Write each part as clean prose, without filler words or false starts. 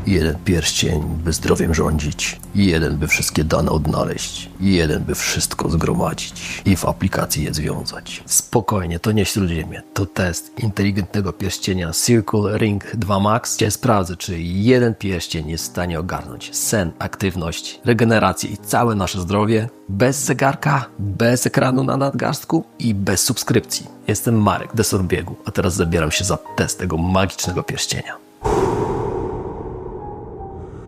Jeden pierścień, by zdrowiem rządzić. Jeden, by wszystkie dane odnaleźć. Jeden, by wszystko zgromadzić i w aplikacji je związać. Spokojnie, to nie Śródziemie. To test inteligentnego pierścienia Circle Ring 2 Max, gdzie sprawdzę, czy jeden pierścień jest w stanie ogarnąć sen, aktywność, regenerację i całe nasze zdrowie bez zegarka, bez ekranu na nadgarstku i bez subskrypcji. Jestem Marek, Desor Biegu, a teraz zabieram się za test tego magicznego pierścienia.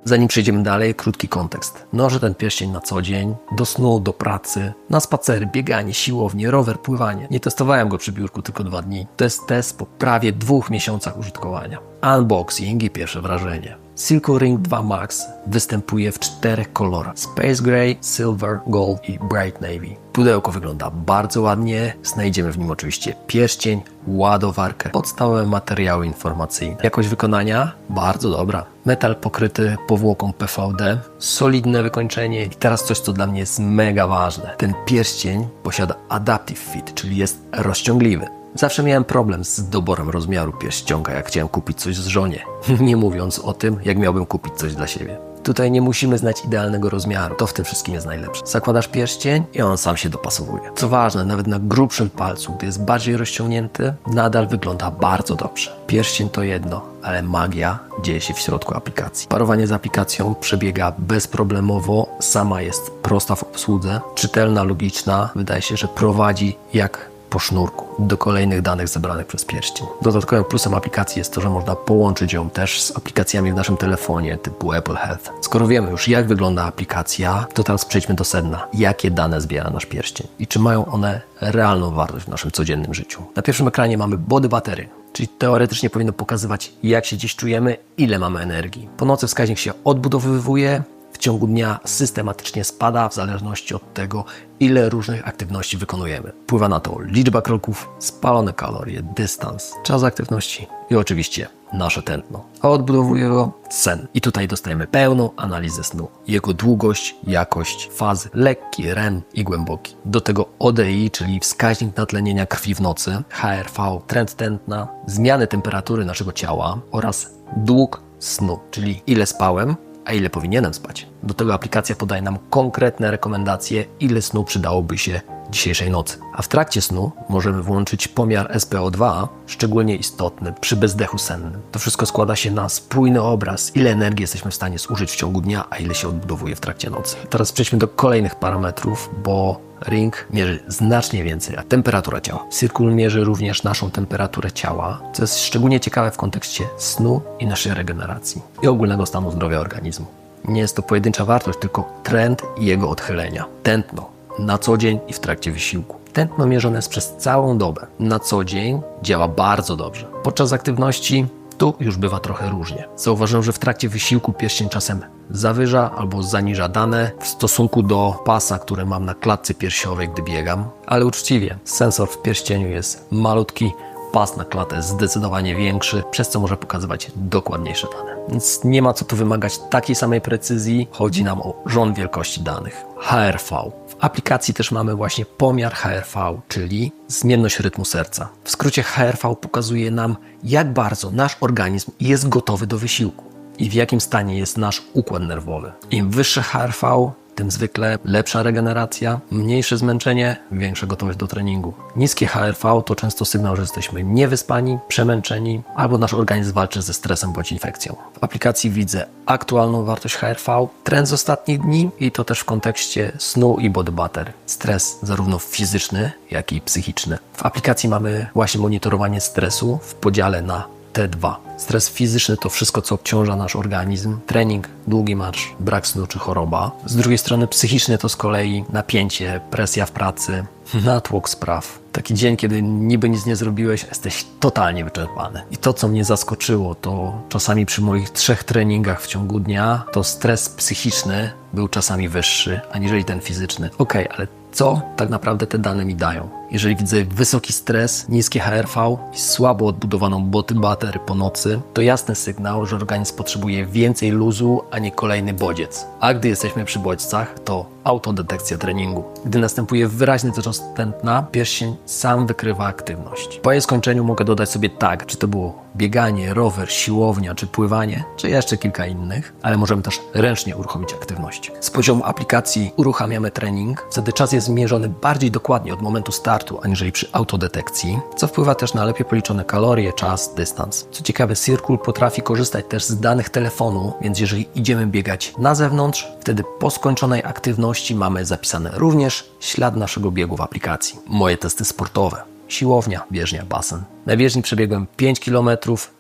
Zanim przejdziemy dalej, krótki kontekst. Noszę ten pierścień na co dzień, do snu, do pracy, na spacery, bieganie, siłownię, rower, pływanie. Nie testowałem go przy biurku tylko 2 dni. To jest test po prawie 2 miesiącach użytkowania. Unboxing i pierwsze wrażenie. Circle Ring 2 Max występuje w 4 kolorach: Space Gray, Silver, Gold i Bright Navy. Pudełko wygląda bardzo ładnie, znajdziemy w nim oczywiście pierścień, ładowarkę, podstawowe materiały informacyjne. Jakość wykonania bardzo dobra. Metal pokryty powłoką PVD, solidne wykończenie i teraz coś, co dla mnie jest mega ważne. Ten pierścień posiada Adaptive Fit, czyli jest rozciągliwy. Zawsze miałem problem z doborem rozmiaru pierścionka, jak chciałem kupić coś żonie. Nie mówiąc o tym, jak miałbym kupić coś dla siebie. Tutaj nie musimy znać idealnego rozmiaru, to w tym wszystkim jest najlepsze. Zakładasz pierścień i on sam się dopasowuje. Co ważne, nawet na grubszym palcu, gdy jest bardziej rozciągnięty, nadal wygląda bardzo dobrze. Pierścień to jedno, ale magia dzieje się w środku aplikacji. Parowanie z aplikacją przebiega bezproblemowo, sama jest prosta w obsłudze, czytelna, logiczna, wydaje się, że prowadzi jak po sznurku do kolejnych danych zebranych przez pierścień. Dodatkowym plusem aplikacji jest to, że można połączyć ją też z aplikacjami w naszym telefonie typu Apple Health. Skoro wiemy już, jak wygląda aplikacja, to teraz przejdźmy do sedna. Jakie dane zbiera nasz pierścień i czy mają one realną wartość w naszym codziennym życiu? Na pierwszym ekranie mamy body battery, czyli teoretycznie powinno pokazywać, jak się dziś czujemy, ile mamy energii. Po nocy wskaźnik się odbudowywuje, w ciągu dnia systematycznie spada w zależności od tego, ile różnych aktywności wykonujemy. Wpływa na to liczba kroków, spalone kalorie, dystans, czas aktywności i oczywiście nasze tętno. A odbudowuje go sen. I tutaj dostajemy pełną analizę snu. Jego długość, jakość, fazy, lekki, REM i głęboki. Do tego ODI, czyli wskaźnik natlenienia krwi w nocy, HRV, trend tętna, zmiany temperatury naszego ciała oraz dług snu, czyli ile spałem, a ile powinienem spać. Do tego aplikacja podaje nam konkretne rekomendacje, ile snu przydałoby się dzisiejszej nocy. A w trakcie snu możemy włączyć pomiar SpO2, szczególnie istotny przy bezdechu sennym. To wszystko składa się na spójny obraz, ile energii jesteśmy w stanie zużyć w ciągu dnia, a ile się odbudowuje w trakcie nocy. Teraz przejdźmy do kolejnych parametrów, bo Ring mierzy znacznie więcej, a temperatura ciała. Circle mierzy również naszą temperaturę ciała, co jest szczególnie ciekawe w kontekście snu i naszej regeneracji i ogólnego stanu zdrowia organizmu. Nie jest to pojedyncza wartość, tylko trend i jego odchylenia. Tętno na co dzień i w trakcie wysiłku. Tętno mierzone jest przez całą dobę. Na co dzień działa bardzo dobrze. Podczas aktywności tu już bywa trochę różnie. Zauważyłem, że w trakcie wysiłku pierścień czasem zawyża albo zaniża dane w stosunku do pasa, który mam na klatce piersiowej, gdy biegam. Ale uczciwie, sensor w pierścieniu jest malutki, pas na klatę jest zdecydowanie większy, przez co może pokazywać dokładniejsze dane. Więc nie ma co tu wymagać takiej samej precyzji, chodzi nam o rząd wielkości danych. HRV. W aplikacji też mamy właśnie pomiar HRV, czyli zmienność rytmu serca. W skrócie HRV pokazuje nam, jak bardzo nasz organizm jest gotowy do wysiłku i w jakim stanie jest nasz układ nerwowy. Im wyższe HRV, tym zwykle lepsza regeneracja, mniejsze zmęczenie, większa gotowość do treningu. Niskie HRV to często sygnał, że jesteśmy niewyspani, przemęczeni albo nasz organizm walczy ze stresem bądź infekcją. W aplikacji widzę aktualną wartość HRV, trend z ostatnich dni i to też w kontekście snu i body battery. Stres zarówno fizyczny, jak i psychiczny. W aplikacji mamy właśnie monitorowanie stresu w podziale na T2. Stres fizyczny to wszystko, co obciąża nasz organizm. Trening, długi marsz, brak snu czy choroba. Z drugiej strony psychiczny to z kolei napięcie, presja w pracy, natłok spraw. Taki dzień, kiedy niby nic nie zrobiłeś, jesteś totalnie wyczerpany. I to, co mnie zaskoczyło, to czasami przy moich 3 treningach w ciągu dnia, to stres psychiczny był czasami wyższy, aniżeli ten fizyczny. Okej, ale co tak naprawdę te dane mi dają? Jeżeli widzę wysoki stres, niskie HRV i słabo odbudowaną body battery po nocy, to jasny sygnał, że organizm potrzebuje więcej luzu, a nie kolejny bodziec. A gdy jesteśmy przy bodźcach, to autodetekcja treningu. Gdy następuje wyraźny wzrost tętna, pierścień sam wykrywa aktywność. Po jej skończeniu mogę dodać sobie tag, czy to było bieganie, rower, siłownia, czy pływanie, czy jeszcze kilka innych, ale możemy też ręcznie uruchomić aktywność. Z poziomu aplikacji uruchamiamy trening, wtedy czas jest zmierzony bardziej dokładnie od momentu startu, aniżeli przy autodetekcji, co wpływa też na lepiej policzone kalorie, czas, dystans. Co ciekawe, Circle potrafi korzystać też z danych telefonu, więc jeżeli idziemy biegać na zewnątrz, wtedy po skończonej aktywności mamy zapisany również ślad naszego biegu w aplikacji. Moje testy sportowe. Siłownia, bieżnia, basen. Na bieżni przebiegłem 5 km,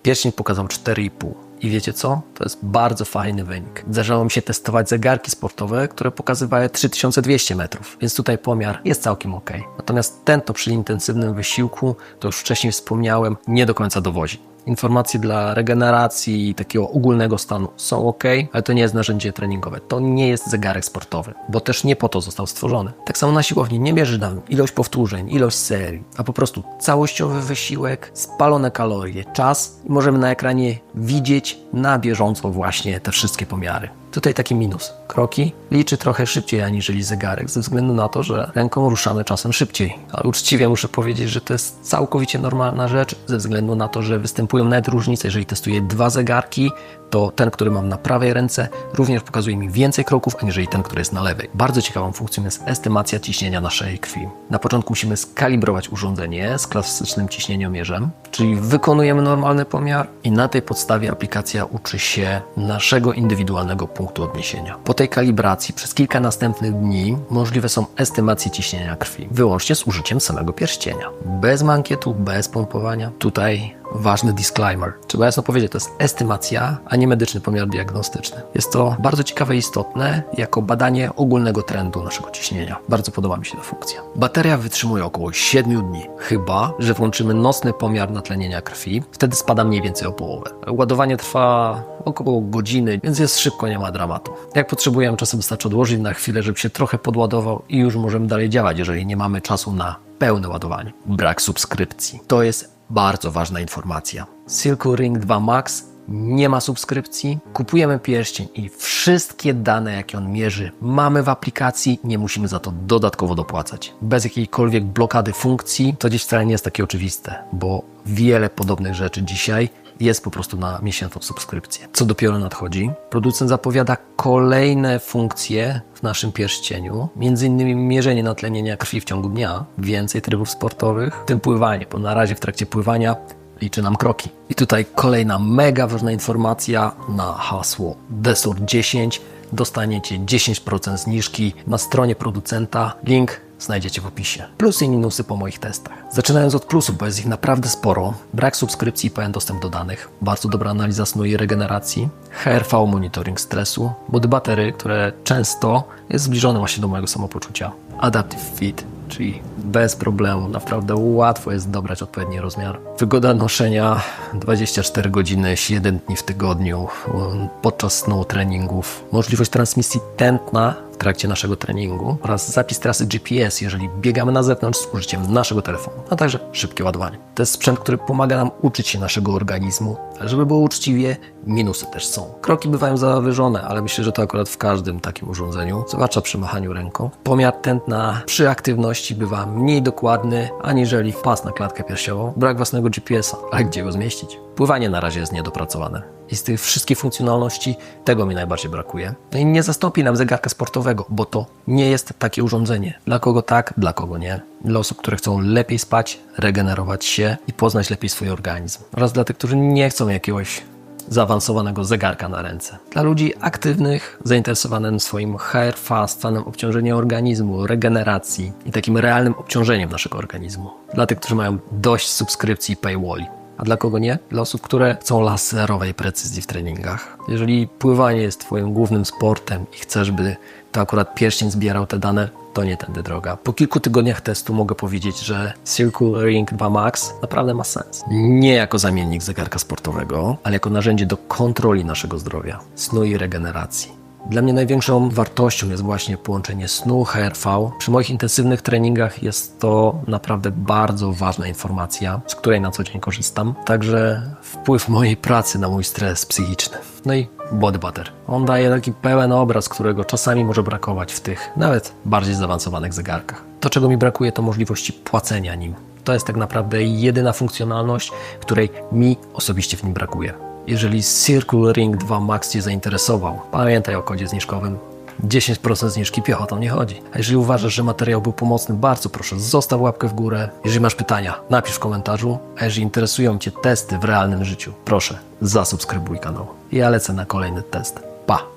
pierścień pokazał 4,5. I wiecie co? To jest bardzo fajny wynik. Zdarzało mi się testować zegarki sportowe, które pokazywały 3200 metrów, więc tutaj pomiar jest całkiem ok. Natomiast tętno przy intensywnym wysiłku, to już wcześniej wspomniałem, nie do końca dowodzi. Informacje dla regeneracji i takiego ogólnego stanu są ok, ale to nie jest narzędzie treningowe. To nie jest zegarek sportowy, bo też nie po to został stworzony. Tak samo na siłowni nie mierzy nam ilość powtórzeń, ilość serii, a po prostu całościowy wysiłek, spalone kalorie, czas i możemy na ekranie widzieć na bieżąco właśnie te wszystkie pomiary. Tutaj taki minus. Kroki liczy trochę szybciej aniżeli zegarek, ze względu na to, że ręką ruszamy czasem szybciej. Ale uczciwie muszę powiedzieć, że to jest całkowicie normalna rzecz, ze względu na to, że występują nawet różnice. Jeżeli testuję 2 zegarki, to ten, który mam na prawej ręce, również pokazuje mi więcej kroków, aniżeli ten, który jest na lewej. Bardzo ciekawą funkcją jest estymacja ciśnienia naszej krwi. Na początku musimy skalibrować urządzenie z klasycznym ciśnieniomierzem, czyli wykonujemy normalny pomiar i na tej podstawie aplikacja uczy się naszego indywidualnego punktu odniesienia. Po tej kalibracji przez kilka następnych dni możliwe są estymacje ciśnienia krwi, wyłącznie z użyciem samego pierścienia. Bez mankietu, bez pompowania. Tutaj ważny disclaimer. Trzeba jasno powiedzieć, to jest estymacja, a nie medyczny pomiar diagnostyczny. Jest to bardzo ciekawe i istotne jako badanie ogólnego trendu naszego ciśnienia. Bardzo podoba mi się ta funkcja. Bateria wytrzymuje około 7 dni, chyba że włączymy nocny pomiar natlenienia krwi. Wtedy spada mniej więcej o połowę. Ładowanie trwa około godziny, więc jest szybko, nie ma dramatu. Jak potrzebujemy, czasem wystarczy odłożyć na chwilę, żeby się trochę podładował i już możemy dalej działać, jeżeli nie mamy czasu na pełne ładowanie. Brak subskrypcji. To jest bardzo ważna informacja. Circle Ring 2 Max nie ma subskrypcji. Kupujemy pierścień i wszystkie dane, jakie on mierzy, mamy w aplikacji. Nie musimy za to dodatkowo dopłacać. Bez jakiejkolwiek blokady funkcji to gdzieś wcale nie jest takie oczywiste, bo wiele podobnych rzeczy dzisiaj jest po prostu na miesięczną subskrypcję. Co dopiero nadchodzi? Producent zapowiada kolejne funkcje w naszym pierścieniu, m.in. mierzenie natlenienia krwi w ciągu dnia, więcej trybów sportowych, w tym pływanie, bo na razie w trakcie pływania liczy nam kroki. I tutaj kolejna mega ważna informacja na hasło DESOR10. Dostaniecie 10% zniżki na stronie producenta. Link znajdziecie w opisie. Plusy i minusy po moich testach. Zaczynając od plusów, bo jest ich naprawdę sporo. Brak subskrypcji i pełen dostęp do danych. Bardzo dobra analiza snu i regeneracji. HRV monitoring stresu. Body battery, które często jest zbliżone właśnie do mojego samopoczucia. Adaptive Fit, czyli bez problemu, naprawdę łatwo jest dobrać odpowiedni rozmiar. Wygoda noszenia 24 godziny, 7 dni w tygodniu, podczas snu, treningów. Możliwość transmisji tętna w trakcie naszego treningu oraz zapis trasy GPS, jeżeli biegamy na zewnątrz z użyciem naszego telefonu, a także szybkie ładowanie. To jest sprzęt, który pomaga nam uczyć się naszego organizmu, ale żeby było uczciwie, minusy też są. Kroki bywają zawyżone, ale myślę, że to akurat w każdym takim urządzeniu, zwłaszcza przy machaniu ręką. Pomiar tętna przy aktywności bywa mniej dokładny, aniżeli pas na klatkę piersiową. Brak własnego GPS-a, ale gdzie go zmieścić? Pływanie na razie jest niedopracowane. I z tych wszystkich funkcjonalności tego mi najbardziej brakuje. No i nie zastąpi nam zegarka sportowego, bo to nie jest takie urządzenie. Dla kogo tak, dla kogo nie. Dla osób, które chcą lepiej spać, regenerować się i poznać lepiej swój organizm. Oraz dla tych, którzy nie chcą jakiegoś zaawansowanego zegarka na ręce. Dla ludzi aktywnych, zainteresowanych swoim HRV, stanem obciążenia organizmu, regeneracji i takim realnym obciążeniem naszego organizmu. Dla tych, którzy mają dość subskrypcji paywalli. A dla kogo nie? Dla osób, które chcą laserowej precyzji w treningach. Jeżeli pływanie jest twoim głównym sportem i chcesz, by to akurat pierścień zbierał te dane, to nie tędy droga. Po kilku tygodniach testu mogę powiedzieć, że Circle Ring 2 Max naprawdę ma sens. Nie jako zamiennik zegarka sportowego, ale jako narzędzie do kontroli naszego zdrowia, snu i regeneracji. Dla mnie największą wartością jest właśnie połączenie snu, HRV. Przy moich intensywnych treningach jest to naprawdę bardzo ważna informacja, z której na co dzień korzystam. Także wpływ mojej pracy na mój stres psychiczny. No i Body Butter. On daje taki pełen obraz, którego czasami może brakować w tych nawet bardziej zaawansowanych zegarkach. To, czego mi brakuje, to możliwości płacenia nim. To jest tak naprawdę jedyna funkcjonalność, której mi osobiście w nim brakuje. Jeżeli Circle Ring 2 Max Cię zainteresował, pamiętaj o kodzie zniżkowym. 10% zniżki piechotą nie chodzi. A jeżeli uważasz, że materiał był pomocny, bardzo proszę, zostaw łapkę w górę. Jeżeli masz pytania, napisz w komentarzu. A jeżeli interesują Cię testy w realnym życiu, proszę, zasubskrybuj kanał. Ja lecę na kolejny test. Pa!